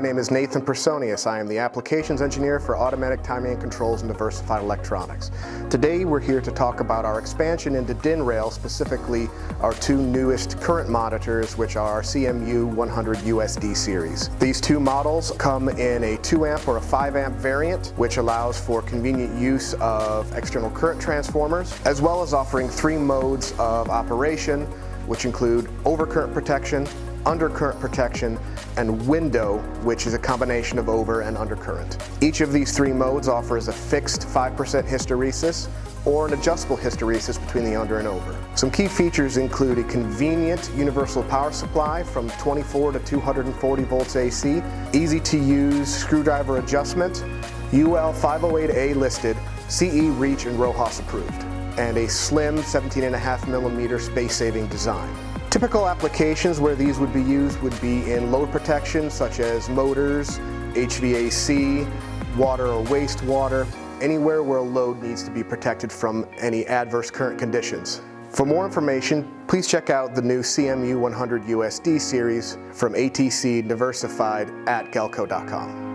My name is Nathan Personius. I am the Applications Engineer for Automatic Timing and Controls and Diversified Electronics. Today we're here to talk about our expansion into DIN rail, specifically our two newest current monitors, which are our CMU100USD series. These two models come in a 2 amp or a 5 amp variant, which allows for convenient use of external current transformers, as well as offering 3 modes of operation, which include overcurrent protection, undercurrent protection, and window, which is a combination of over and undercurrent. Each of these 3 modes offers a fixed 5% hysteresis or an adjustable hysteresis between the under and over. Some key features include a convenient universal power supply from 24 to 240 volts AC, easy to use screwdriver adjustment, UL 508A listed, CE reach and RoHS approved, and a slim 17.5mm space-saving design. Typical applications where these would be used would be in load protection, such as motors, HVAC, water or wastewater, anywhere where a load needs to be protected from any adverse current conditions. For more information, please check out the new CMU100USD series from ATC Diversified at galco.com.